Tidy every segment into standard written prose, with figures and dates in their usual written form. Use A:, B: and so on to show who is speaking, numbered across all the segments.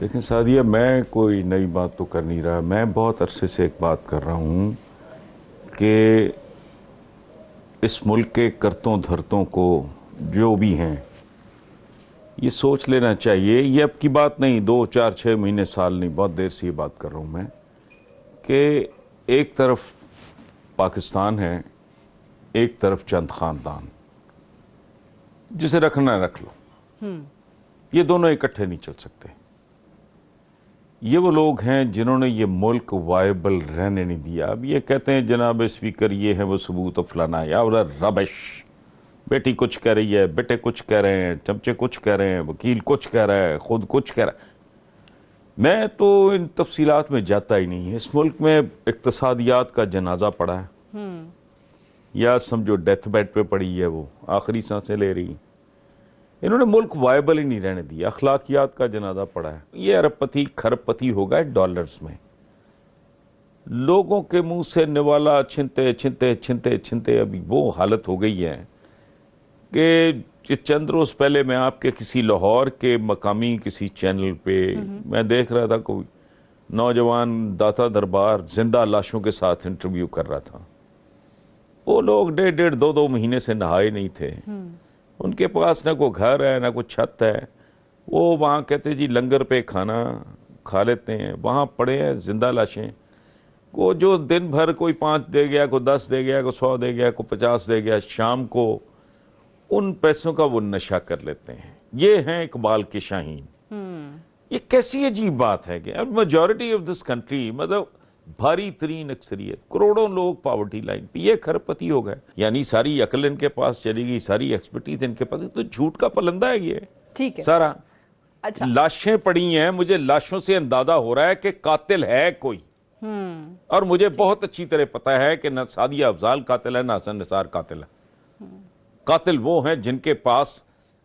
A: लेकिन सादिया, मैं कोई नई बात तो कर नहीं रहा। मैं बहुत अरसे से एक बात कर रहा हूँ कि इस मुल्क के करतों धरतों को जो भी हैं ये सोच लेना चाहिए। ये अब की बात नहीं, 2, 4, 6 महीने, साल नहीं, बहुत देर से ये बात कर रहा हूँ मैं कि एक तरफ पाकिस्तान है, एक तरफ चंद ख़ानदान, जिसे रखना रख लो। ये दोनों इकट्ठे नहीं चल सकते। ये वो लोग हैं जिन्होंने ये मुल्क वायबल रहने नहीं दिया। अब ये कहते हैं जनाब स्पीकर ये है वो सबूत और फलाना, या रबिश। बेटी कुछ कह रही है, बेटे कुछ कह रहे हैं, चमचे कुछ कह रहे हैं, वकील कुछ कह रहा है, खुद कुछ कह रहा है। मैं तो इन तफसीलात में जाता ही नहीं है। इस मुल्क में इक्तसादियात का जनाजा पड़ा है, या समझो डेथ बेड पे पड़ी है, वो आखिरी सांसें ले रही। इन्होंने मुल्क वायबल ही नहीं रहने दिया। अखलाकियात का जनाजा पड़ा है। ये अरबपति खरबपति होगा डॉलर्स में। लोगों के मुंह से निवाला छिनते छिनते छिनते छिनते अभी वो हालत हो गई है कि चंद रोज पहले मैं आपके किसी लाहौर के मकामी किसी चैनल पे मैं देख रहा था, कोई नौजवान दाता दरबार जिंदा लाशों के साथ इंटरव्यू कर रहा था। वो लोग 1.5, 2 महीने से नहाए नहीं थे। उनके पास ना कोई घर है ना कोई छत है। वो वहाँ कहते जी लंगर पे खाना खा लेते हैं, वहाँ पड़े हैं जिंदा लाशें। को जो दिन भर कोई 5 दे गया, कोई 10 दे गया, कोई 100 दे गया, कोई 50 दे गया, शाम को उन पैसों का वो नशा कर लेते हैं। ये हैं इकबाल के शाहीन। ये कैसी अजीब बात है कि मेजॉरिटी ऑफ दिस कंट्री, मतलब भारी तरीन अक्सरियत, करोड़ों लोग पॉवर्टी लाइन पे, ये खरबपति हो गए। यानी सारी अकल इनके पास चली गई, सारी एक्सपर्टीज इनके पास। तो झूठ का पलंदा है ये,
B: ठीक है
A: सारा।
B: अच्छा,
A: लाशें पड़ी हैं, मुझे लाशों से अंदाजा हो रहा है कि कातिल है कोई। और मुझे बहुत अच्छी तरह पता है कि न सादिया अफजाल कातिल है, न हसन निसार कातिल है। कातिल वो हैं जिनके पास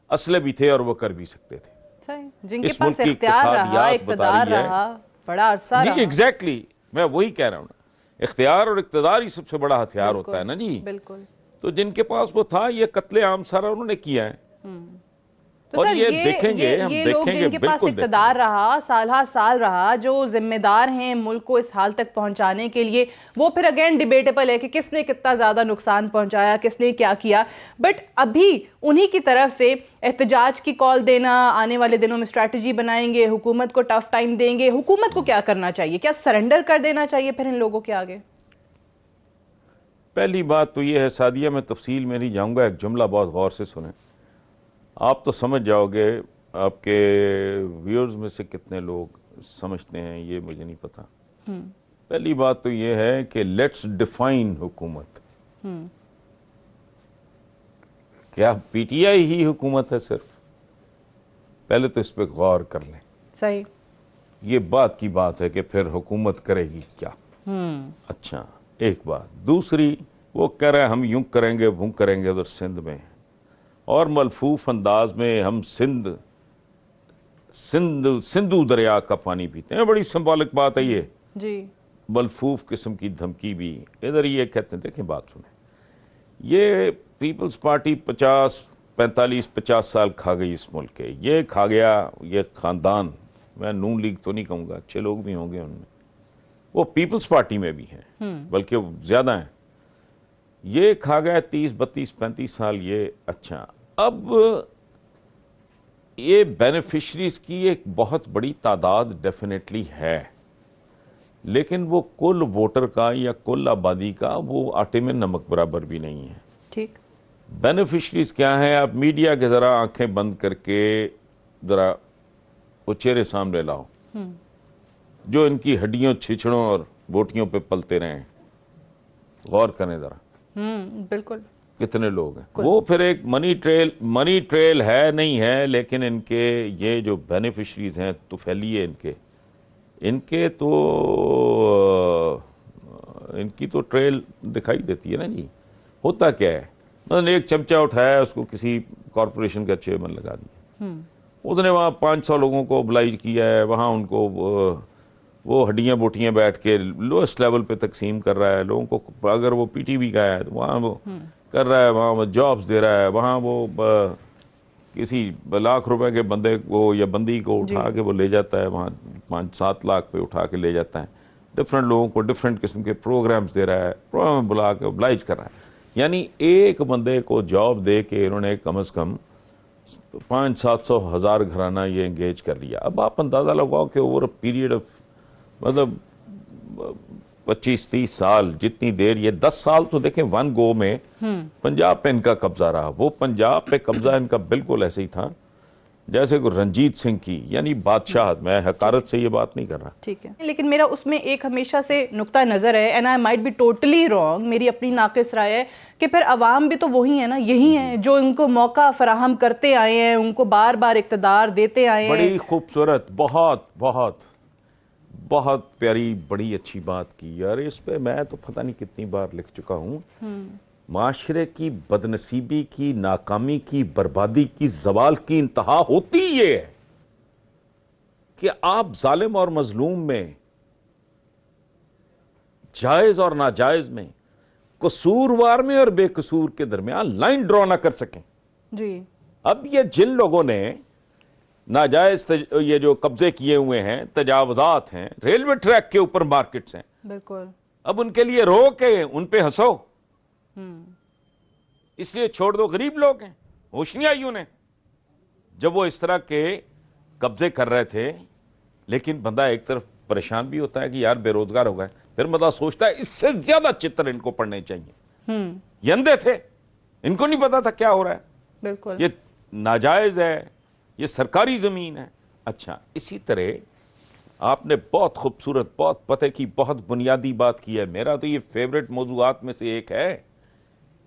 A: असले भी थे और वो कर भी सकते थे।
B: सही, जिनके
A: इस
B: पास
A: मुल्क की
B: इख्तियार रहा,
A: इक्तिसादियात बता
B: इक़्तिदार
A: रही है।
B: रहा, बड़ा अरसा
A: जी
B: रहा।
A: एग्जैक्टली, मैं वही कह रहा हूँ ना, इख्तियार और इक़्तिदार ही सबसे बड़ा हथियार
B: बिल्कुल,
A: होता है ना जी।
B: बिल्कुल।
A: तो जिनके पास वो था, ये कत्ले आम सारा उन्होंने किया है।
B: तो
A: और
B: सर
A: ये देखेंगे, हम
B: ये लोग
A: देखेंगे,
B: जिनके पास
A: बिल्कुल
B: इक़्तिदार रहा, साल हा साल रहा, जो जिम्मेदार हैं मुल्क को इस हाल तक पहुंचाने के लिए, वो फिर अगेन डिबेटेबल है कि किसने कितना ज्यादा नुकसान पहुंचाया, किसने क्या किया। बट अभी उन्हीं की तरफ से एहतजाज की कॉल देना, आने वाले दिनों में स्ट्रैटेजी बनाएंगे, हुकूमत को टफ टाइम देंगे। हुकूमत को क्या करना चाहिए? क्या सरेंडर कर देना चाहिए फिर इन लोगों के आगे?
A: पहली बात तो ये है सादिया, मैं तफसील में नहीं जाऊंगा, एक जुमला बहुत गौर से सुने, आप तो समझ जाओगे। आपके व्यूअर्स में से कितने लोग समझते हैं ये मुझे नहीं पता। पहली बात तो ये है कि लेट्स डिफाइन हुकूमत। क्या पीटीआई ही हुकूमत है सिर्फ? पहले तो इस पर गौर कर लें।
B: सही,
A: ये बात की बात है कि फिर हुकूमत करेगी क्या? अच्छा, एक बात। दूसरी, वो कह रहे हैं हम यूं करेंगे वो करेंगे उधर सिंध में, और मलफूफ अंदाज में हम सिंधु दरिया का पानी पीते हैं। बड़ी सिंबॉलिक बात है ये
B: जी।
A: मलफूफ किस्म की धमकी भी इधर ये कहते हैं। देखें बात सुने, ये पीपल्स पार्टी 45 साल खा गई इस मुल्क के। ये खा गया ये खानदान, मैं नून लीग तो नहीं कहूँगा, अच्छे लोग भी होंगे उनमें, वो पीपल्स पार्टी में भी हैं, बल्कि ज़्यादा हैं। ये खा गया 30, 32, 35 साल ये। अच्छा, अब ये बेनिफिशरीज की एक बहुत बड़ी तादाद डेफिनेटली है, लेकिन वो कुल वोटर का या कुल आबादी का वो आटे में नमक बराबर भी नहीं है।
B: ठीक,
A: बेनिफिशरीज क्या है? आप मीडिया के ज़रा आंखें बंद करके ज़रा वो चेहरे सामने लाओ जो इनकी हड्डियों, छिछड़ों और बोटियों पे पलते रहे। गौर करें ज़रा,
B: बिल्कुल।
A: कितने लोग हैं वो। फिर एक मनी ट्रेल है नहीं है, लेकिन इनके ये जो बेनिफिशरीज हैं तो फैलिए इनके तो इनकी तो ट्रेल दिखाई देती है ना जी। होता क्या है, मतलब एक चमचा उठाया, उसको किसी कॉरपोरेशन का चेयरमैन लगा दिया, उसने वहाँ 500 लोगों को ओबलाइज किया है, वहाँ उनको वो हड्डियाँ बोटियाँ बैठ के लोएस्ट लेवल पे तकसीम कर रहा है लोगों को। अगर वो पीटीवी का है तो वहाँ वो कर रहा है, वहाँ वो जॉब्स दे रहा है, वहाँ वो किसी लाख रुपए के बंदे को या बंदी को उठा के वो ले जाता है, वहाँ 5-7 लाख पे उठा के ले जाता है, डिफरेंट लोगों को डिफरेंट किस्म के प्रोग्राम्स दे रहा है, प्रोग्राम बुला के ऑब्लाइज कर रहा है। यानी एक बंदे को जॉब दे के इन्होंने कम से कम 500-700 हज़ार घराना ये एंगेज कर लिया। अब आप अंदाज़ा लगाओ कि ओवर अ पीरियड ऑफ मतलब 25-30 साल, जितनी देर ये 10 साल तो देखें वन गो में पंजाब पे इनका कब्जा रहा। वो पंजाब पे कब्जा इनका बिल्कुल ऐसे ही था जैसे को रंजीत सिंह की, यानी बादशाह। मैं हकारत से ये बात नहीं कर रहा,
B: ठीक है, लेकिन मेरा उसमें एक हमेशा से नुक्ता नज़र है, and I might be totally wrong, मेरी अपनी नाकिस राय है कि फिर अवाम भी तो वही है ना, यही है जो इनको मौका फराहम करते आए हैं, उनको बार बार इक़्तिदार देते आए हैं।
A: बड़ी खूबसूरत, बहुत बहुत बहुत प्यारी, बड़ी अच्छी बात की यार। इस पे मैं तो पता नहीं कितनी बार लिख चुका हूँ। माशरे की बदनसीबी की, नाकामी की, बर्बादी की, जवाल की इंतहा होती ये है कि आप जालिम और मजलूम में, जायज और नाजायज में, कसूरवार में और बेकसूर के दरमियान लाइन ड्रॉ ना कर सकें
B: जी।
A: अब ये जिन लोगों ने नाजायज ये जो कब्जे किए हुए हैं, तजावजात हैं, रेलवे ट्रैक के ऊपर मार्केट्स हैं,
B: बिल्कुल,
A: अब उनके लिए रो के उन पे हंसो, इसलिए छोड़ दो, गरीब लोग हैं। होश नहीं आई उन्हें जब वो इस तरह के कब्जे कर रहे थे। लेकिन बंदा एक तरफ परेशान भी होता है कि यार बेरोजगार हो गए, फिर बंदा सोचता है इससे ज्यादा चित्र इनको पढ़ने चाहिए। ये अंधे थे, इनको नहीं पता था क्या हो रहा है,
B: बिल्कुल,
A: ये नाजायज है, ये सरकारी जमीन है। अच्छा, इसी तरह आपने बहुत खूबसूरत, बहुत पते की, बहुत बुनियादी बात की है। मेरा तो ये फेवरेट मौजूआत में से एक है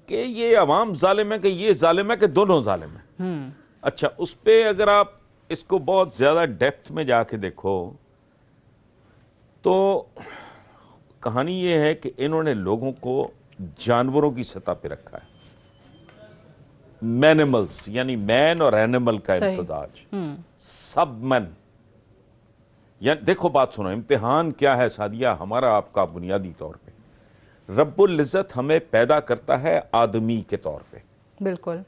A: कि ये अवाम जालिम है कि ये जालिम है कि दोनों जालिम है। अच्छा, उस पे अगर आप इसको बहुत ज्यादा डेप्थ में जाके देखो तो कहानी ये है कि इन्होंने लोगों को जानवरों की सतह पे रखा है। मैनिमल्स, यानी मैन और एनिमल का इम्तजाज, सब मैन। या देखो बात सुनो, इम्तिहान क्या है सादिया हमारा आपका बुनियादी तौर पे, रब्बुल इज्जत हमें पैदा करता है आदमी के तौर पे,
B: बिल्कुल,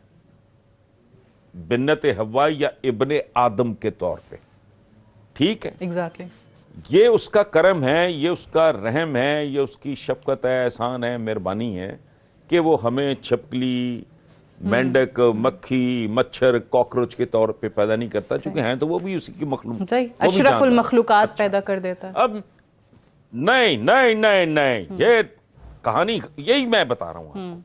A: बिन्नत हवा या इब्ने आदम के तौर पे, ठीक है,
B: एग्जैक्टली।
A: ये उसका करम है, ये उसका रहम है, ये उसकी शफकत है, एहसान है, मेहरबानी है कि वो हमें छिपकली, मेंढक, मक्खी, मच्छर, कॉकरोच के तौर पे पैदा नहीं करता, क्योंकि हैं तो वो भी उसी की मखलूक,
B: अशरफुल मखलूकात पैदा कर देता है।
A: अब नहीं नहीं नहीं नहीं, ये कहानी यही मैं बता रहा हूं।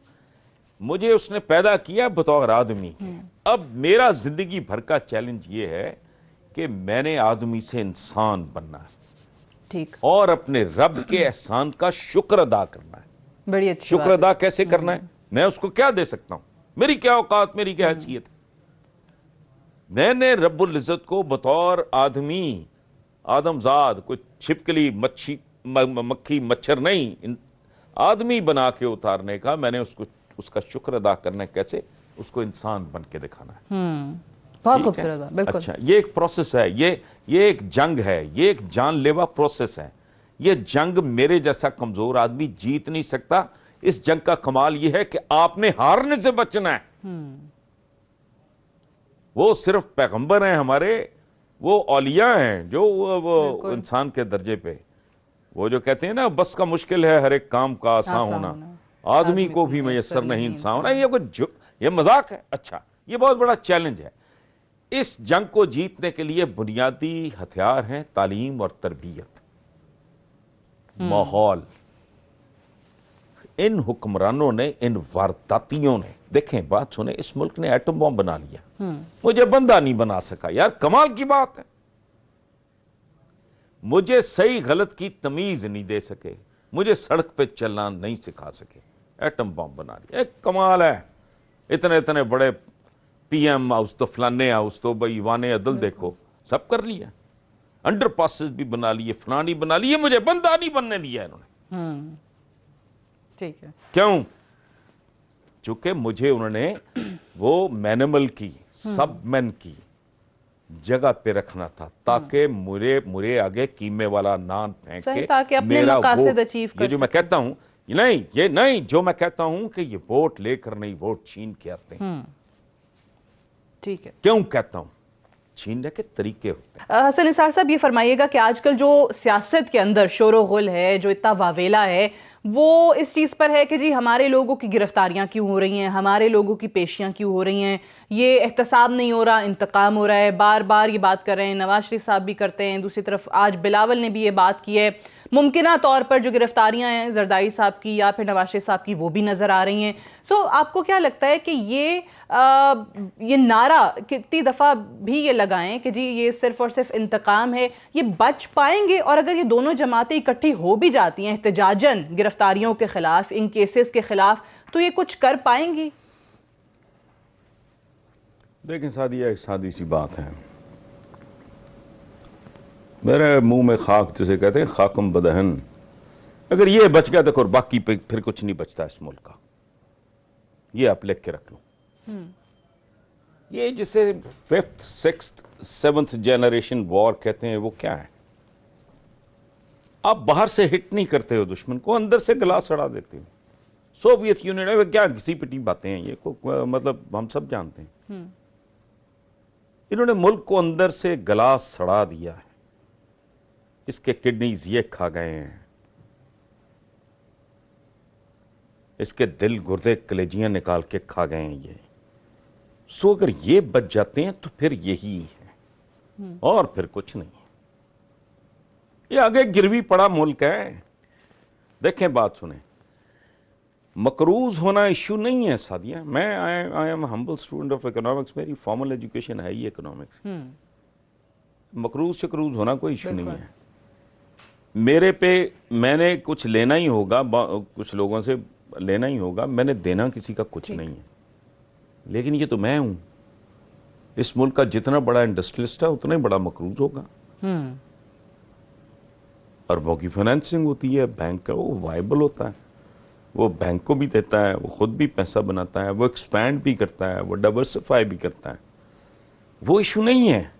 A: मुझे उसने पैदा किया बतौर आदमी के। अब मेरा जिंदगी भर का चैलेंज ये है कि मैंने आदमी से इंसान बनना है,
B: ठीक,
A: और अपने रब के एहसान का शुक्र अदा करना है।
B: बड़ी अच्छी
A: शुक्र अदा कैसे करना है? मैं उसको क्या दे सकता हूं? मेरी क्या औकात, मेरी क्या हैसियत है? मैंने रब्बुल इज्जत को बतौर आदमी, आदमजाद, कोई छिपकली, मक्खी, मच्छर नहीं, आदमी बना के उतारने का मैंने उसको, उसका शुक्र अदा करना है कैसे? उसको इंसान बन के दिखाना है।
B: बहुत खूबसूरत है, बिल्कुल।
A: अच्छा, ये एक प्रोसेस है, ये एक जंग है, ये एक जानलेवा प्रोसेस है। ये जंग मेरे जैसा कमजोर आदमी जीत नहीं सकता। इस जंग का कमाल ये है कि आपने हारने से बचना है। वो सिर्फ पैगंबर हैं हमारे, वो औलिया हैं जो वो इंसान के दर्जे पे, वो जो कहते हैं ना बस का मुश्किल है हर एक काम का आसान होना, आदमी को भी मयसर नहीं इंसान होना। ये मजाक है। अच्छा, ये बहुत बड़ा चैलेंज है। इस जंग को जीतने के लिए बुनियादी हथियार हैं तालीम और तरबियत, माहौल। इन हुक्मरानों ने, इन वारदातियों ने, देखें बात सुने, इस मुल्क ने एटम बॉम्ब बना लिया, मुझे बंदा नहीं बना सका। यार कमाल की बात है। मुझे सही गलत की तमीज नहीं दे सके, मुझे सड़क पे चलना नहीं सिखा सके, एटम बॉम्ब बना लिया। एक कमाल है। इतने इतने बड़े पीएम हाउस तो, फलाने हाउस तो, भाई वाने अदल देखो, सब कर लिया। अंडर पासेस भी बना लिए, फलानी बना लिए, मुझे बंदा नहीं बनने दिया इन्होंने।
B: ठीक है,
A: क्यों? चूंकि मुझे उन्होंने वो मैनिमल की, सब मैन की जगह पे रखना था, ताकि मुरे आगे कीमे वाला नान फेंक के
B: ताकि अपने मकासद अचीव कर
A: ये जो मैं कहता हूं, ये नहीं जो मैं कहता हूं कि ये वोट लेकर नहीं, वोट छीन के आते हैं।
B: ठीक है,
A: क्यों कहता हूं? छीनने के तरीके होते हैं।
B: हसन निसार साहब, ये फरमाइएगा कि आजकल जो सियासत के अंदर शोर गुल है, जो इतना वावेला है, वो इस चीज़ पर है कि जी हमारे लोगों की गिरफ्तारियां क्यों हो रही हैं, हमारे लोगों की पेशियां क्यों हो रही हैं, ये एहतसाब नहीं हो रहा, इंतकाम हो रहा है। बार बार ये बात कर रहे हैं, नवाज शरीफ साहब भी करते हैं, दूसरी तरफ आज बिलावल ने भी ये बात की है। मुमकिना तौर पर जो गिरफ्तारियां हैं जरदारी साहब की या फिर नवाज शरीफ साहब की, वो भी नज़र आ रही हैं। सो आपको क्या लगता है कि ये नारा कितनी दफ़ा भी ये लगाएं कि जी ये सिर्फ और सिर्फ इंतकाम है, ये बच पाएंगे? और अगर ये दोनों जमातें इकट्ठी हो भी जाती हैं एहतजाजन गिरफ्तारियों के खिलाफ, इन केसेस के खिलाफ, तो ये कुछ कर पाएंगी?
A: देखें सादिया, एक सादी सी बात है, मेरे मुंह में खाक जिसे कहते हैं, खाकम बदहन, अगर ये बच गया तो बाकी पे फिर कुछ नहीं बचता इस मुल्क का। ये आप लिख के रख लो। ये जिसे 5th 6th 7th generation war कहते हैं, वो क्या है? आप बाहर से हिट नहीं करते हो दुश्मन को, अंदर से गला सड़ा देते हो। सोवियत यूनियन है, क्या घिसी पिटी बातें हैं ये, मतलब हम सब जानते हैं। इन्होंने मुल्क को अंदर से गला सड़ा दिया है। इसके किडनीज ये खा गए हैं, इसके दिल गुर्दे कलेजियां निकाल के खा गए हैं ये। सो अगर ये बच जाते हैं तो फिर यही है और फिर कुछ नहीं है। ये आगे गिरवी पड़ा मुल्क है। देखें, बात सुने, मकरूज होना इश्यू नहीं है सादिया। मैं I am humble student of economics, मेरी फॉर्मल एजुकेशन है ही इकोनॉमिक्स। मकरूज शकरूज होना कोई इश्यू नहीं है। मेरे पे मैंने कुछ लेना ही होगा, कुछ लोगों से लेना ही होगा, मैंने देना किसी का कुछ नहीं है। लेकिन ये तो मैं हूं। इस मुल्क का जितना बड़ा इंडस्ट्रियलिस्ट है उतना ही बड़ा मकरूज होगा। अरबों की फाइनेंसिंग होती है, बैंक का वो वाइबल होता है, वो बैंक को भी देता है, वो खुद भी पैसा बनाता है, वो एक्सपैंड भी करता है, वो डाइवर्सिफाई भी करता है। वो इशू नहीं है।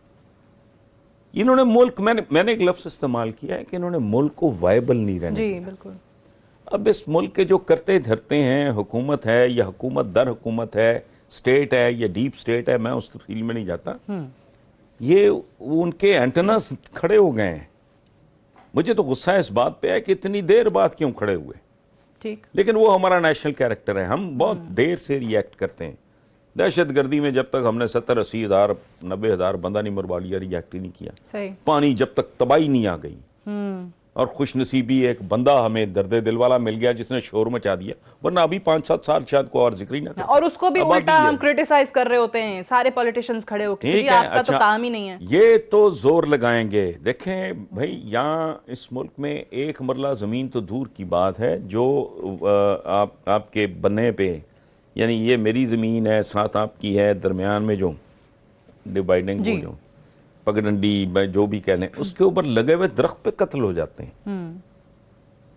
A: इन्होंने मुल्क, मैंने एक लफ्ज इस्तेमाल किया है कि इन्होंने मुल्क को वाइबल नहीं रहने दिया।
B: बिल्कुल। अब
A: इस मुल्क के जो करते धरते हैं, हुकूमत है या हुकूमत दर हुकूमत है, स्टेट है या डीप स्टेट है, मैं उस तफसील में नहीं जाता, ये उनके एंटेनास खड़े हो गए हैं। मुझे तो गुस्सा इस बात पे है कि इतनी देर बाद क्यों खड़े हुए।
B: ठीक,
A: लेकिन वो हमारा नेशनल कैरेक्टर है, हम बहुत देर से रिएक्ट करते हैं। दहशतगर्दी में जब तक हमने 70-80 हज़ार 90 हज़ार बंदा नहीं मरवा लिया, रिएक्ट ही नहीं किया।
B: सही।
A: पानी जब तक तबाही नहीं आ गई, और खुशनसीबी एक बंदा हमें दर्दे दिल वाला मिल गया जिसने शोर मचा दिया, वरना अभी 5-7 साल शायद को और जिक्र ही ना करता।
B: और उसको भी उल्टा हम क्रिटिसाइज कर रहे होते हैं, सारे पॉलिटिशियंस खड़े होकर, जी आपका तो काम ही नहीं है।
A: ये तो जोर लगाएंगे। देखें भाई, यहाँ इस मुल्क में एक मरला जमीन तो दूर की बात है जो आपके बनने पे, यानी ये मेरी जमीन है, साथ आपकी है, दरमियान में जो डिवाइडिंग जो पगडंडी जो भी कह लें, उसके ऊपर लगे हुए दरख्त पे कत्ल हो जाते हैं।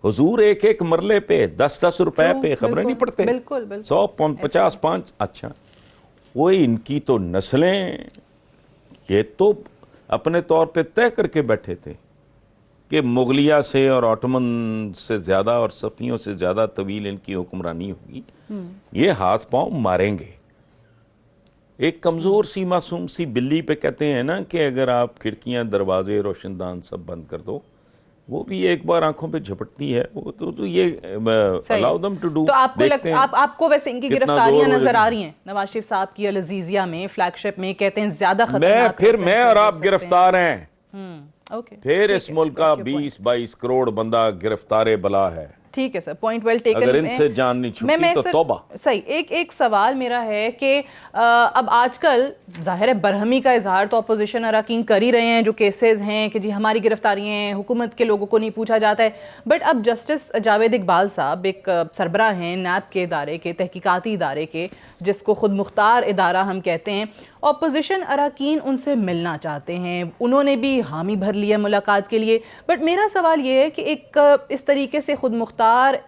A: हुजूर एक एक मरले पे 10-10 रुपए पे खबरें नहीं पढ़ते, 100-50-5। अच्छा, वो इनकी तो नस्लें ये तो अपने तौर पे तय करके बैठे थे कि मुगलिया से और ऑटोमन से ज्यादा और सफियों से ज्यादा तवील इनकी हुक्मरानी होगी, ये हाथ पांव मारेंगे। एक कमजोर सी मासूम सी बिल्ली पे कहते हैं ना कि अगर आप खिड़कियां दरवाजे रोशनदान सब बंद कर दो, वो भी एक बार आंखों पे झपटती है। वो तो ये अलाउ देम टू डू।
B: तो आपको वैसे इनकी गिरफ्तारियां नजर आ रही हैं नवाज शरीफ साहब की अल-अज़ीज़िया में, फ्लैगशिप में, कहते हैं ज्यादा खतरनाक।
A: मैं और आप गिरफ्तार हैं।
B: ओके,
A: फिर इस मुल्क का 20-22 करोड़ बंदा गिरफ्तार बला है।
B: ठीक है सर, पॉइंट वेल टेकन।
A: अगर इनसे जान नहीं छूटी तो तौबा।
B: सही। एक सवाल मेरा है कि अब आजकल जाहिर है बरहमी का इजहार तो अपोजिशन अरकान कर ही रहे हैं, जो केसेस हैं कि जी हमारी गिरफ्तारियां हैं, हुकूमत के लोगों को नहीं पूछा जाता है। बट अब जस्टिस जावेद इकबाल साहब एक सरबरा हैं नैब के इदारे के, तहकीकाती इदारे के, जिसको खुद मुख्तार इदारा हम कहते हैं। अपोजिशन अरकान उनसे मिलना चाहते हैं, उन्होंने भी हामी भर लिया मुलाकात के लिए। बट मेरा सवाल ये है कि एक इस तरीके से खुद मुख्तार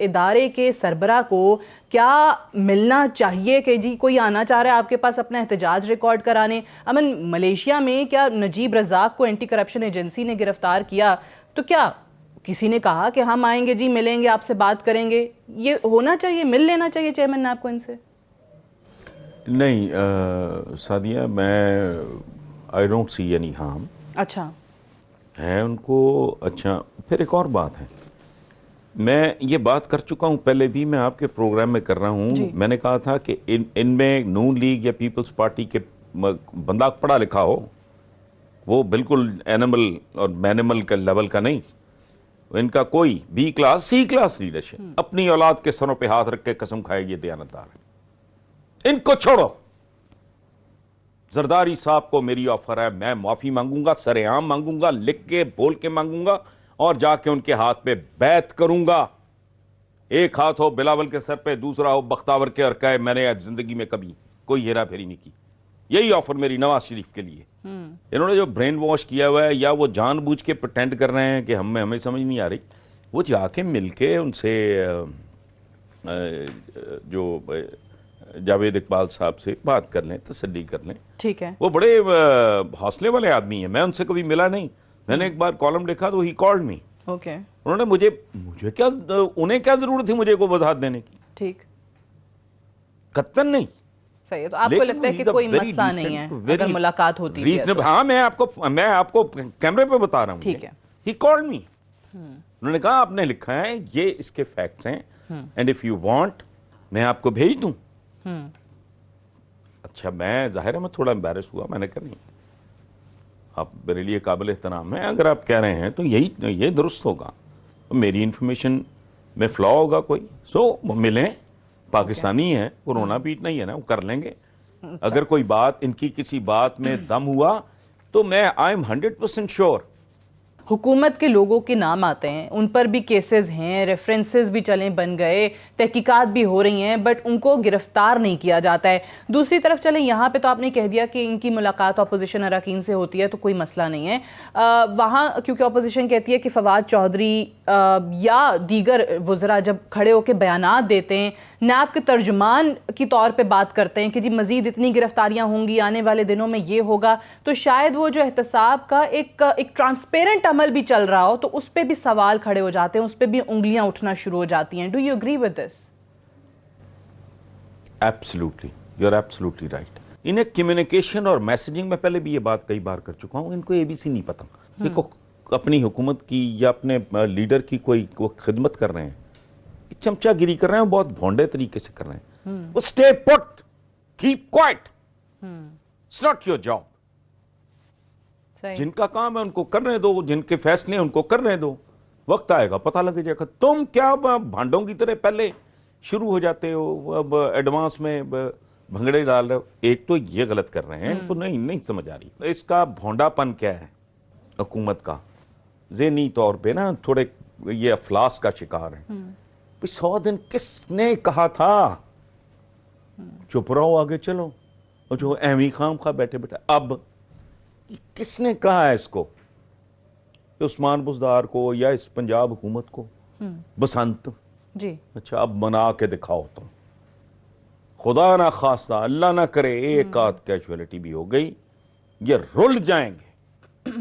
B: इदारे के सरबरा को क्या मिलना चाहिए कि जी कोई आना चाह रहा है आपके पास अपना एहतजाज रिकॉर्ड कराने? अमन, मलेशिया में क्या नजीब रज़ाक को एंटी करप्शन एजेंसी ने गिरफ्तार किया, तो क्या किसी ने कहा कि हम आएंगे जी, मिलेंगे, आपसे बात करेंगे? ये होना चाहिए, मिल लेना चाहिए चेयरमैन नैब को इनसे।
A: नहीं सादिया, मैं I don't see any harm
B: अच्छा
A: है उनको। अच्छा, फिर एक और बात है, मैं ये बात कर चुका हूँ पहले भी, मैं आपके प्रोग्राम में कर रहा हूँ। मैंने कहा था कि इनमें नून लीग या पीपल्स पार्टी के बंदा पढ़ा लिखा हो, वो बिल्कुल एनिमल और मैनिमल का लेवल का नहीं, इनका कोई B class C class leadership, अपनी औलाद के सरों पे हाथ रख के कसम खाएगी दयानतदार है। इनको छोड़ो। जरदारी साहब को मेरी ऑफर है, मैं माफी मांगूंगा, सरेआम मांगूंगा, लिख के बोल के मांगूंगा और जाके उनके हाथ पे बैत करूंगा। एक हाथ हो बिलावल के सर पे, दूसरा हो बख्तावर के, और कहे मैंने आज जिंदगी में कभी कोई हेरा फेरी नहीं की। यही ऑफर मेरी नवाज शरीफ के लिए। इन्होंने जो ब्रेन वॉश किया हुआ है, या वो जानबूझ के प्रिटेंड कर रहे हैं कि हमें समझ नहीं आ रही, वो जाके मिलके उनसे जो जावेद इकबाल साहब से बात कर लें, तसल्ली कर लें।
B: ठीक है।
A: वो बड़े हौसले वाले आदमी हैं, मैं उनसे कभी मिला नहीं। मैंने एक बार कॉलम लिखा तो ही कॉल्ड मी।
B: ओके।
A: उन्होंने मुझे क्या, उन्हें क्या जरूरत थी मुझे को वजाहत देने की? ठीक, कत्तन नहीं।
B: सही है। तो आपको लगता है कि कोई मसला नहीं है अगर मुलाकात होती है?
A: हाँ, मैं आपको कैमरे पे बता रहा हूँ। ठीक है। ही कॉल्ड मी, उन्होंने कहा आपने लिखा है ये, इसके फैक्ट्स हैं, एंड इफ यू वांट मैं आपको भेज दूं। अच्छा, मैं जाहिर है मैं थोड़ा एम्बैरेस हुआ, मैंने कहा नहीं, आप मेरे लिए काबिल एहतराम है, अगर आप कह रहे हैं तो यही दुरुस्त होगा, मेरी इंफॉर्मेशन में फ्लॉ होगा कोई, सो मिलें, पाकिस्तानी है, कोरोना बीट नहीं है ना, वो कर लेंगे। अगर कोई बात, इनकी किसी बात में दम हुआ तो मैं आई एम 100% श्योर।
B: हुकूमत के लोगों के नाम आते हैं, उन पर भी केसेस हैं, रेफरेंसेस भी चले बन गए, तहकीकात भी हो रही हैं, बट उनको गिरफ्तार नहीं किया जाता है। दूसरी तरफ चलें, यहाँ पे तो आपने कह दिया कि इनकी मुलाकात अपोजिशन अरकान से होती है तो कोई मसला नहीं है। वहाँ क्योंकि अपोजिशन कहती है कि फवाद चौधरी या दीगर वज़रा जब खड़े होकर बयानात देते हैं, नैब के तर्जुमान की तौर पे बात करते हैं कि जी मज़ीद इतनी गिरफ्तारियां होंगी, आने वाले दिनों में ये होगा, तो शायद वो जो एहतसाब का एक ट्रांसपेरेंट अमल भी चल रहा हो, तो उस पर भी सवाल खड़े हो जाते हैं, उस पर भी उंगलियां उठना शुरू हो जाती हैं। Do you agree with this?
A: Absolutely, you are absolutely right. इन्हें कम्युनिकेशन और मैसेजिंग में पहले भी ये बात कई बार कर चुका हूँ, इनको एबीसी नहीं पता। देखो, अपनी हुकूमत की या अपने लीडर की कोई खिदमत कर रहे हैं, चमचागिरी कर रहे हैं, बहुत भोंडे तरीके से कर रहे हैं। वो stay put, keep quiet, it's not your job. जिनका काम है उनको करने दो, जिनके फैसले उनको करने दो, वक्त आएगा पता लग जाएगा। तुम क्या भांडों की तरह पहले शुरू हो जाते हो, अब एडवांस में भंगड़े डाल रहे हो। एक तो ये गलत कर रहे हैं, इनको नहीं समझ आ रही इसका भोंडापन क्या है हुकूमत का। ज़हनी तौर पे ना थोड़े ये अफलास का शिकार है। 100 दिन किसने कहा था चुप रहो, आगे चलो, और जो एवी खाम खा बैठे बैठे, अब किसने कहा है इसको, उस्मान बुज़दार को या इस पंजाब हुकूमत को? बसंत जी। अच्छा, अब मना के दिखाओ तुम, खुदा ना खास्ता, अल्लाह ना करे एक आध कैजुअलिटी भी हो गई, ये रुल जाएंगे।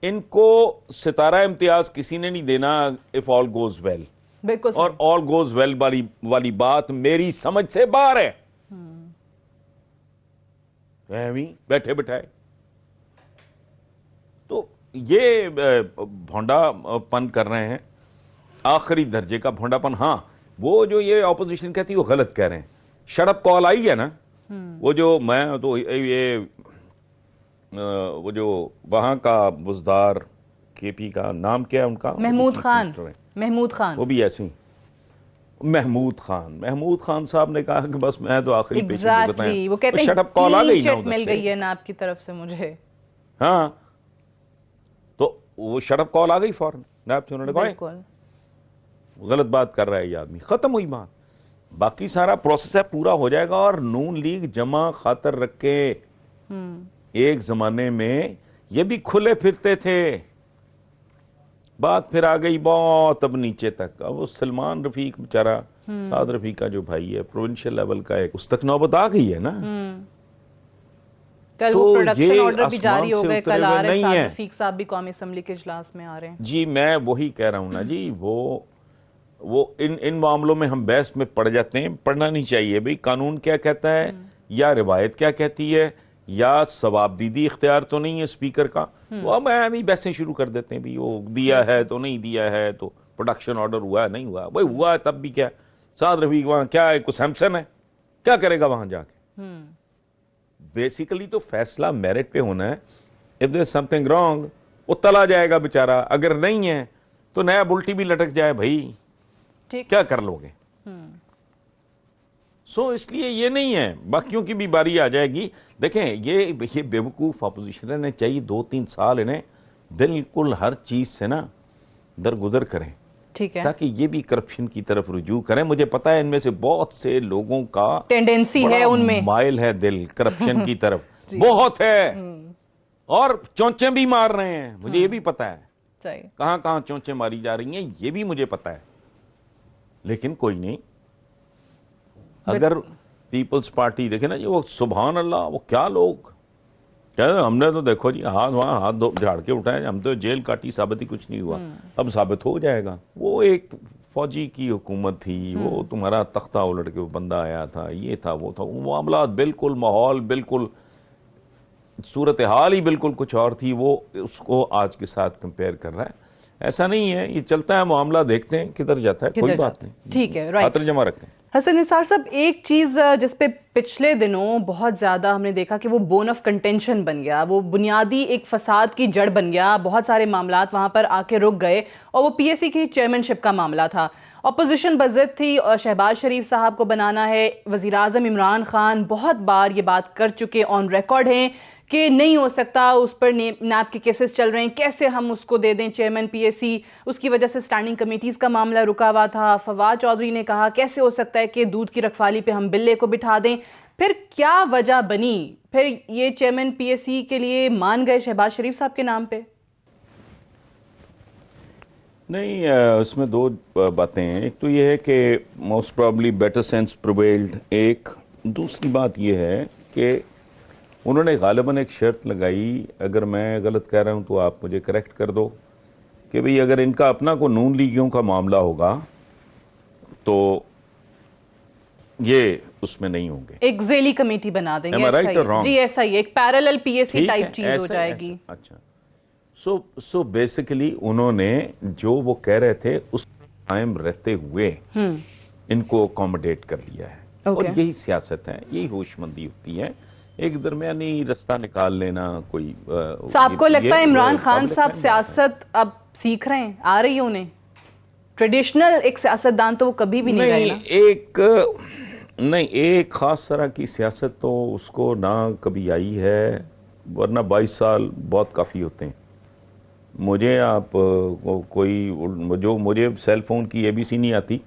A: इनको सितारा इम्तियाज किसी ने नहीं देना इफ ऑल गोज वेल। और ऑल गोज वेल वाली बात मेरी समझ से बाहर है। बैठे बैठाए तो ये भोंडापन कर रहे हैं, आखिरी दर्जे का भोंडापन। हाँ, वो जो ये ऑपोजिशन कहती है वो गलत कह रहे हैं। शड़प कॉल आई है ना, वो जो मैं तो ये वो जो वहां का बुज़दार केपी का नाम क्या है उनका? महमूद खान, वो भी ऐसे ही। महमूद खान साहब ने कहा कि बस मैं तो आखिरी पेश
B: वो कहते हैं शट अप कॉल आ गई ना, मिल गई है ना आपकी तरफ से मुझे।
A: हाँ, तो वो शट अप कॉल आ गई फौरन नाब से, उन्होंने कहा गलत बात कर रहा है ये आदमी, खत्म हुई बात। बाकी सारा प्रोसेस है, पूरा हो जाएगा। और नून लीग जमा खातर रखे, एक जमाने में ये भी खुले फिरते थे, बात फिर आ गई बहुत अब नीचे तक। अब वो सलमान रफीक बेचारा, साद रफीक का जो भाई है, प्रोविंशियल लेवल का है, उस तक नौबत आ गई है ना।
B: कल वो प्रोडक्शन ऑर्डर भी जारी हो गए, कल आ रहे साद रफीक साहब भी कौमी असेंबली के इजलास में आ रहे हैं।
A: जी, मैं वही कह रहा हूं ना जी, वो वो इन मामलों में हम बहस में पड़ जाते हैं। पढ़ना नहीं चाहिए भाई, कानून क्या कहता है या रिवायत क्या कहती है या सवाबदीदी इख्तियार तो नहीं है स्पीकर का, वो अब हम बहसें शुरू कर देते हैं भाई वो दिया है तो नहीं दिया है, तो प्रोडक्शन ऑर्डर हुआ है नहीं हुआ, भाई हुआ है तब भी क्या, साद रफीक वहाँ क्या है, कुछ सैमसन है, क्या करेगा वहां जाके। बेसिकली तो फैसला मेरिट पे होना है। इफ देयर समथिंग रॉन्ग वो तला जाएगा बेचारा, अगर नहीं है तो नया बुल्टी भी लटक जाए भाई, क्या कर लोगे। सो इसलिए ये नहीं है, बाकियों की भी बारी आ जाएगी। देखें ये बेवकूफ़ अपोजिशन ने चाहिए 2-3 साल इन्हें बिल्कुल हर चीज़ से ना दरगुदर करें,
B: ठीक है,
A: ताकि ये भी करप्शन की तरफ रुजू करें। मुझे पता है इनमें से बहुत से लोगों का
B: टेंडेंसी है, उनमें
A: माइल है दिल करप्शन की तरफ बहुत है, और चोंचे भी मार रहे हैं, मुझे ये भी पता है कहां कहां चोंचे मारी जा रही हैं, ये भी मुझे पता है। लेकिन कोई नहीं, अगर पीपल्स पार्टी देखे ना, ये वो सुभान अल्लाह, वो क्या लोग कहते हैं, हमने तो देखो जी हाथ झाड़ के उठाए, हम तो जेल काटी, साबित ही कुछ नहीं हुआ, अब साबित हो जाएगा। वो एक फौजी की हुकूमत थी, वो तुम्हारा तख्ता उलट के वो बंदा आया था, ये था वो था, वो मामला बिल्कुल, माहौल बिल्कुल, सूरत हाल ही बिल्कुल कुछ और थी, वो उसको आज के साथ कंपेयर कर रहा है। ऐसा नहीं है, ये चलता है मामला, देखते हैं किधर जाता है, कोई बात नहीं,
B: ठीक है, राइट।
A: खातिर जमा रखें।
B: हसन निसार साहब, एक चीज जिस पे पिछले दिनों बहुत ज्यादा हमने देखा कि वो बोन ऑफ कंटेंशन बन गया, वो बुनियादी एक फसाद की जड़ बन गया, बहुत सारे मामलात वहां पर आके रुक गए, और वो पीएससी की चेयरमैनशिप का मामला था। अपोजिशन बज़िद थी और शहबाज शरीफ साहब को बनाना है, वज़ीर आज़म इमरान खान बहुत बार ये बात कर चुके, ऑन रिकॉर्ड हैं कि नहीं हो सकता, उस पर नैब के केसेस चल रहे हैं, कैसे हम उसको दे दें चेयरमैन पीएससी, उसकी वजह से स्टैंडिंग कमेटीज़ का मामला रुका हुआ था। फवाद चौधरी ने कहा कैसे हो सकता है कि दूध की रखवाली पे हम बिल्ले को बिठा दें। फिर क्या वजह बनी, फिर ये चेयरमैन पीएससी के लिए मान गए शहबाज शरीफ साहब के नाम पे?
A: नहीं, उसमें दो बातें हैं। एक तो ये है कि most probably better sense prevailed, एक दूसरी बात ये है कि उन्होंने गालिबन एक शर्त लगाई, अगर मैं गलत कह रहा हूं तो आप मुझे करेक्ट कर दो, कि भाई अगर इनका अपना को नून लीगियों का मामला होगा तो ये उसमें नहीं होंगे, एक
B: ज़ेली कमेटी बना देंगे, जी ऐसा ही, एक पैरेलल पीएससी टाइप चीज हो जाएगी।
A: अच्छा, सो बेसिकली उन्होंने जो वो कह रहे थे उस टाइम रहते हुए इनको अकोमोडेट कर लिया है, और यही सियासत है, यही होशमंदी होती है, एक दरमियानी रास्ता निकाल लेना कोई।
B: तो आपको लगता है इमरान खान साहब सियासत अब सीख रहे हैं, आ रही है उन्हें? ट्रेडिशनल एक सियासतदान तो वो कभी भी नहीं
A: नहीं, एक खास तरह की सियासत तो उसको ना कभी आई है, वरना 22 साल बहुत काफ़ी होते हैं। मुझे आप जो मुझे सेल फोन की एबीसी नहीं आती,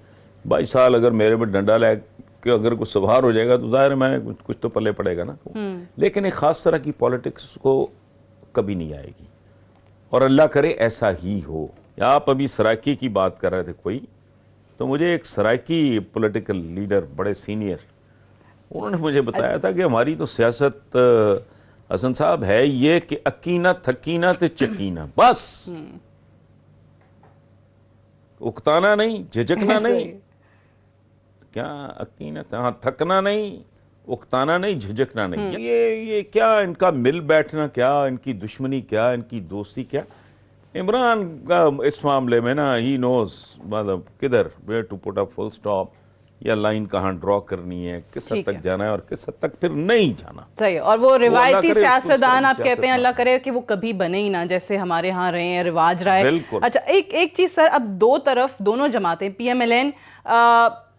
A: 22 साल अगर मेरे पे डंडा लग कि अगर कुछ सवार हो जाएगा तो जाहिर मैं कुछ तो पल्ले पड़ेगा ना। लेकिन एक खास तरह की पॉलिटिक्स को कभी नहीं आएगी, और अल्लाह करे ऐसा ही हो। या आप अभी सराइकी की बात कर रहे थे कोई, तो मुझे एक सराइकी पॉलिटिकल लीडर बड़े सीनियर, उन्होंने मुझे बताया था कि हमारी तो सियासत हसन साहब है ये कि अकीना थकीना ते चकीना, बस उकताना नहीं, झिझकना नहीं, क्या अकीना, हाँ, थकना नहीं, उकताना नहीं, झिझकना नहीं। ये क्या इनका मिल बैठना, क्या इनकी दुश्मनी, क्या इनकी दोस्ती, क्या इमरान का इस मामले में ना ही नोज, मतलब किधर where to put a full stop, या लाइन कहाँ ड्रॉ करनी है, किस हद तक जाना है और किस हद तक फिर नहीं जाना।
B: सही, और वो रिवायती सियासतदान आप कहते हैं, अल्लाह करे कि वो कभी बने ही ना, जैसे हमारे यहाँ रहे हैं रिवाज रहा है। अच्छा, एक चीज सर, अब दो तरफ दोनों जमातें, पीएमएलएन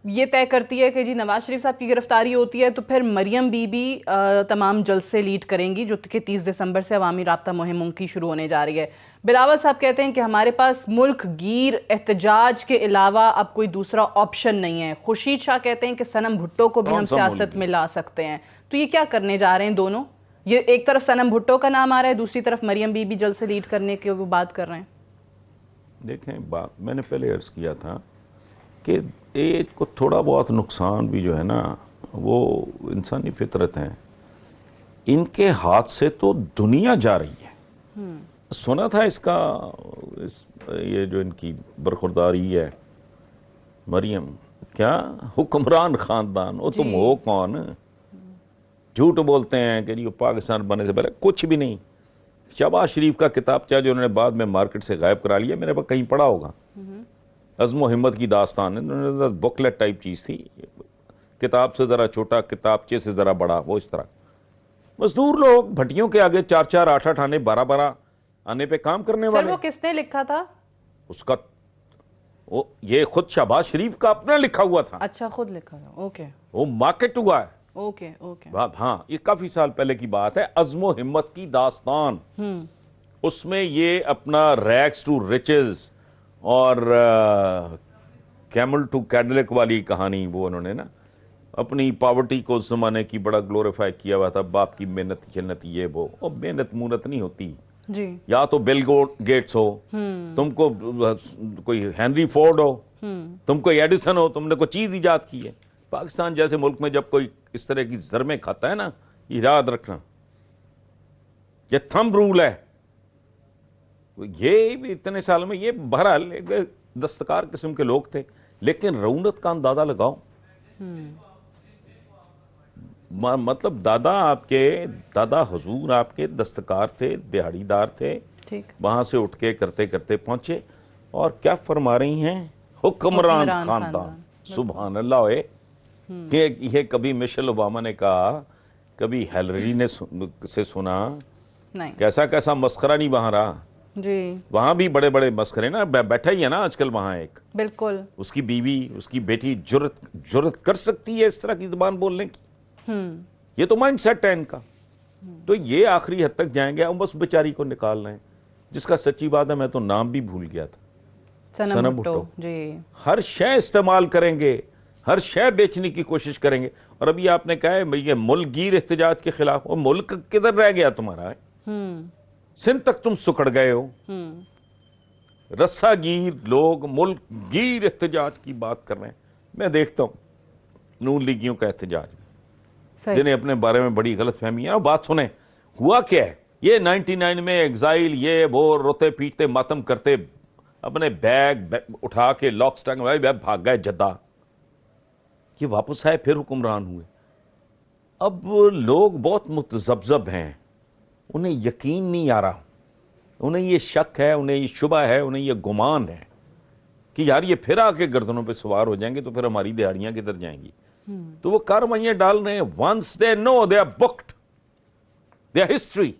B: ये तय करती है कि जी नवाज शरीफ साहब की गिरफ्तारी होती है तो फिर मरियम बीबी तमाम जलसे लीड करेंगी, जो कि 30 दिसंबर से अवामी राब्ता मुहिम उनकी शुरू होने जा रही है। बिलावल साहब कहते हैं कि हमारे पास मुल्क गिर एहतजाज के अलावा अब कोई दूसरा ऑप्शन नहीं है। खुर्शीद शाह कहते हैं कि सनम भुट्टो को भी हम सियासत में ला सकते हैं। तो ये क्या करने जा रहे हैं दोनों? ये एक तरफ सनम भुट्टो का नाम आ रहा है, दूसरी तरफ मरियम बीबी जलसे लीड करने की वो बात कर रहे हैं।
A: देखें, बात मैंने पहले अर्ज किया था कि एज को थोड़ा बहुत नुकसान भी जो है ना, वो इंसानी फितरत है, इनके हाथ से तो दुनिया जा रही है। सुना था ये जो इनकी बरखुरदारी है, मरियम क्या हुक्मरान खानदान, वो तुम हो कौन? झूठ बोलते हैं कि ये पाकिस्तान बनने से पहले कुछ भी नहीं। शहबाज शरीफ का किताबचा जो उन्होंने बाद में मार्केट से गायब करा लिया, मेरे पास कहीं पड़ा होगा, अज़्म हिम्मत की दास्तान है, बुकलेट टाइप चीज़ थी, किताब से ज़रा छोटा, किताबचे से ज़रा बड़ा, वो इस तरह। मजदूर लोग भट्टियों के आगे 4-4, 8-8 आने, 12-12 आने पे काम करने
B: सर
A: वाले।
B: वो किसने लिखा था?
A: उसका वो ये खुद शहबाज शरीफ का अपना लिखा हुआ था।
B: अच्छा, खुद लिखा था, ओके
A: वो मार्केट हुआ है।
B: Okay okay.
A: हाँ, ये काफी साल पहले की बात है, अज़्म हिम्मत की दास्तान। उसमें ये अपना रैग्स टू रिचेस और कैमल टू कैडलिक वाली कहानी, वो उन्होंने ना अपनी पॉवर्टी को उस जमाने की बड़ा ग्लोरीफाई किया हुआ था, बाप की मेहनत जन्नत, ये वो। और मेहनत मूनत नहीं होती
B: जी।
A: या तो बिल गेट्स हो, तुमको कोई हेनरी फोर्ड हो, तुम कोई एडिसन हो, तुमने कोई चीज इजाद की है। पाकिस्तान जैसे मुल्क में जब कोई इस तरह की जरमें खाता है ना, याद रखना ये थंब रूल है। ये भी इतने सालों में, ये बहरहाल एक दस्तकार किस्म के लोग थे, लेकिन रऊनत का अंदाजा लगाओ। मतलब दादा हुजूर आपके दस्तकार थे, दिहाड़ीदार थे,
B: ठीक।
A: वहां से उठ के करते करते पहुंचे, और क्या फरमा रही हैं, हुक्मरान खानदान। सुभान अल्लाह होए कि ये कभी मिशेल ओबामा ने कहा, कभी हिलरी ने से सुना,
B: नहीं,
A: कैसा कैसा मस्खरा नहीं वहां रहा
B: जी।
A: वहां भी बड़े बड़े मस्खरे ना, बैठा ही है ना आजकल वहां एक,
B: बिल्कुल।
A: उसकी बीवी, उसकी बेटी जुर्रत कर सकती है इस तरह की जुबान बोलने की? ये तो माइंड सेट है इनका। तो ये आखिरी हद तक जाएंगे, हम बस बेचारी को निकाल रहे हैं, जिसका सच्ची बात है मैं तो नाम भी भूल गया था, सनम भुट्टो जी। हर शय इस्तेमाल करेंगे, हर शय बेचने की कोशिश करेंगे। और अभी आपने कहा है ये मुल्कगीर एहतजाज के खिलाफ, वो मुल्क किधर रह गया तुम्हारा? सिंध तक तुम सुकड़ गए हो। रस्सागीर लोग मुल्कगीर एहतजाज की बात कर रहे हैं। मैं देखता हूं नून लीगियों का एहतजाज, जिन्हें अपने बारे में बड़ी गलत फहमी है। बात सुने, हुआ क्या है, ये 99 में एग्जाइल, ये वो रोते पीटते मातम करते, अपने बैग उठा के लॉक स्टैंग भाग गए जद्दा। ये वापस आए, फिर हुक्मरान हुए। अब लोग बहुत मुतज़ब्ज़ब हैं, उन्हें यकीन नहीं आ रहा, उन्हें ये शक है, उन्हें ये शुबा है, उन्हें ये गुमान है कि यार ये फिर आके गर्दनों पे सवार हो जाएंगे तो फिर हमारी दिहाड़ियां किधर जाएंगी। तो वो कार्रवाइयां डाल रहे हैं। Once they know they are booked, they are history,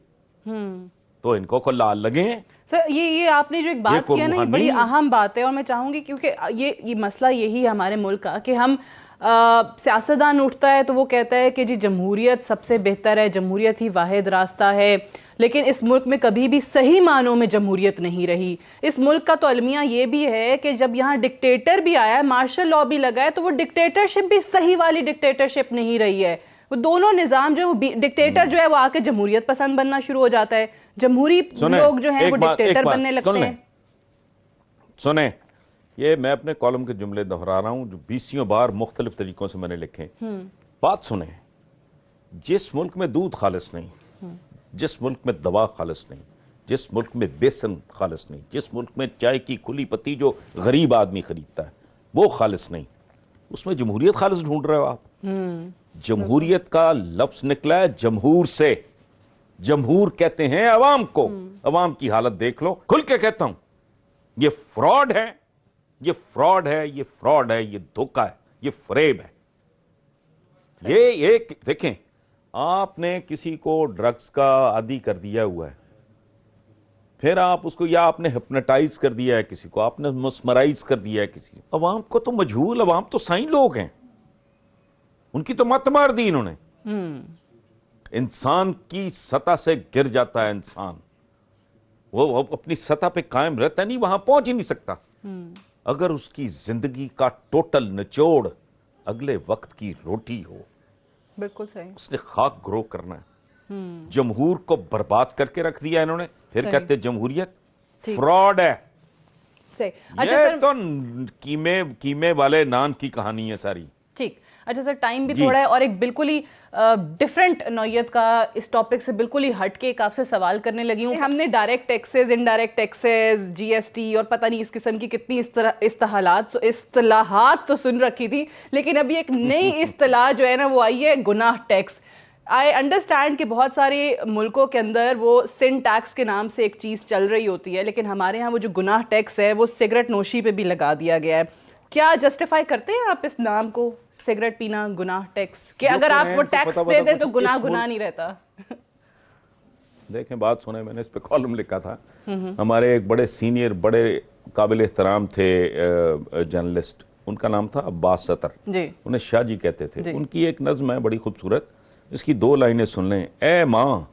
A: तो इनको को लाल लगे हैं।
B: सर ये आपने जो एक बात किया ना, ये बड़ी अहम बात है, और मैं चाहूंगी क्योंकि ये मसला यही है हमारे मुल्क का कि हम सियासतदान उठता है तो वो कहता है कि जी जमहूरियत सबसे बेहतर है, जमहूरियत ही वाहिद रास्ता है, लेकिन इस मुल्क में कभी भी सही मानों में जमहूरियत नहीं रही। इस मुल्क का तो अलमिया ये भी है कि जब यहाँ डिक्टेटर भी आया है, मार्शल लॉ भी लगा है, तो वो डिक्टेटरशिप भी सही वाली डिक्टेटरशिप नहीं रही है। वो दोनों निज़ाम जो डिक्टेटर जो है वो आके जमहूरियत पसंद बनना शुरू हो जाता है, जमहूरी लोग जो हैं वो डिक्टेटर बनने लगते हैं।
A: सुने, ये मैं अपने कॉलम के जुमले दोहरा रहा हूं जो 20 बार मुख्तलिफ तरीकों से मैंने लिखे। बात सुने, जिस मुल्क में दूध खालिस नहीं, जिस मुल्क में दवा खालिस नहीं, जिस मुल्क में बेसन खालिस नहीं, जिस मुल्क में चाय की खुली पत्ती जो गरीब आदमी खरीदता है वो खालिस नहीं, उसमें जमहूरियत खालिस ढूंढ रहे हो आप। जमहूरियत का लफ्ज निकला है जमहूर से। जमहूर कहते हैं अवाम को। अवाम की हालत देख लो, खुल के कहता हूं, ये फ्रॉड है, ये फ्रॉड है, ये फ्रॉड है, ये धोखा है, ये फरेब है। ये एक देखें, आपने किसी को ड्रग्स का आदी कर दिया हुआ है, फिर आप उसको, या आपने हिप्नोटाइज कर दिया है किसी को, आपने मस्मराइज कर दिया है किसी को। अवाम को तो मजहूल, अवाम तो साईं लोग हैं, उनकी तो मत मार दी इन्होंने। इंसान की सतह से गिर जाता है इंसान, वो अपनी सतह पे कायम रहता नहीं, वहां पहुंच ही नहीं सकता। अगर उसकी जिंदगी का टोटल निचोड़ अगले वक्त की रोटी हो, बिल्कुल सही, उसने खाक ग्रो करना है। जमहूर को बर्बाद करके रख दिया इन्होंने, फिर कहते जमहूरियत फ्रॉड है।
B: सही।
A: ये तो कीमे वाले नान की कहानी है सारी।
B: ठीक। अच्छा सर, टाइम भी
A: जी।
B: थोड़ा है और एक बिल्कुल ही डिफरेंट नौयत का इस टॉपिक से बिल्कुल ही हटके एक आपसे सवाल करने लगी हूँ। हमने direct taxes, indirect taxes, GST और पता नहीं इस किस्म की कितनी इस्तेलाहात तो सुन रखी थी, लेकिन अभी एक नई इस्तेलाह जो है ना वो आई है, गुनाह टैक्स। आई अंडरस्टैंड कि बहुत सारे मुल्कों के अंदर वो सिन टैक्स के नाम से एक चीज़ चल रही होती है, लेकिन हमारे यहाँ वो जो गुनाह टैक्स है वो सिगरेट नोशी पे भी लगा दिया गया है। क्या जस्टिफाई करते हैं आप इस नाम को, सिगरेट पीना गुनाह टैक्स, कि अगर आप वो टैक्स दे दें तो गुनाह गुनाह नहीं रहता?
A: देखें, बात सुने, मैंने इस पे कॉलम लिखा था। हमारे एक बड़े सीनियर, बड़े काबिल एहतराम थे जर्नलिस्ट, उनका नाम था अब्बास सतर
B: जी।
A: उन्हें शाह जी कहते थे। उनकी एक नज्म है बड़ी खूबसूरत, इसकी 2 लाइनें सुन लें। ए माँ,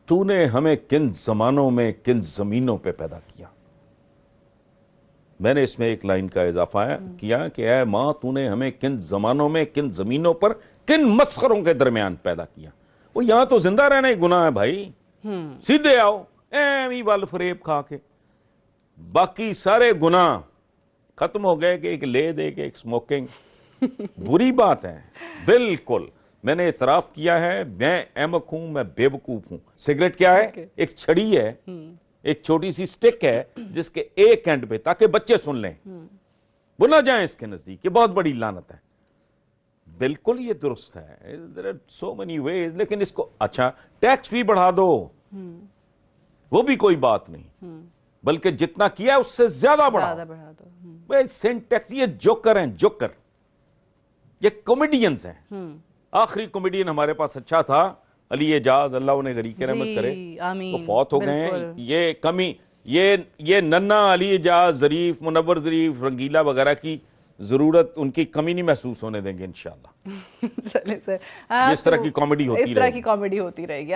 A: तूने हमें किन जमानों में किन जमीनों पे पैदा किया। मैंने इसमें एक लाइन का इजाफा किया कि ए माँ, तूने हमें किन जमानों में किन जमीनों पर किन मस्खरों के दरमियान पैदा किया। वो यहां तो जिंदा रहना ही गुनाह है भाई। सीधे आओ एवी वाल फरेब खा के, बाकी सारे गुनाह खत्म हो गए कि एक ले दे के एक स्मोकिंग बुरी बात है। बिल्कुल, मैंने इतराफ किया है, मैं अहमक हूं, मैं बेवकूफ हूं। सिगरेट क्या है? एक छड़ी है, एक छोटी सी स्टिक है जिसके एक एंड पे, ताकि बच्चे सुन लें, वो ना जाए इसके नजदीक, ये बहुत बड़ी लानत है। बिल्कुल ये दुरुस्त है, there are so many ways. लेकिन इसको अच्छा टैक्स भी बढ़ा दो, वो भी कोई बात नहीं, बल्कि जितना किया है उससे ज्यादा बढ़ा दो। सिन टैक्स, ये जोकर हैं, जोकर, ये कॉमेडियंस हैं। आखिरी कॉमेडियन हमारे पास अच्छा था अली एजाज, अल्लाह उन्हें गरीक रहमत करे, वो फौत हो गए हैं। ये कमी, ये नन्ना अली एजाज, जरीफ, मुनव्वर जरीफ, रंगीला वगैरह की जरूरत, उनकी कमी नहीं महसूस होने देंगे इंशाल्लाह।
B: चले सर,
A: इस तरह की कॉमेडी होती रहेगी।
B: इस तरह की कॉमेडी होती रहेगी।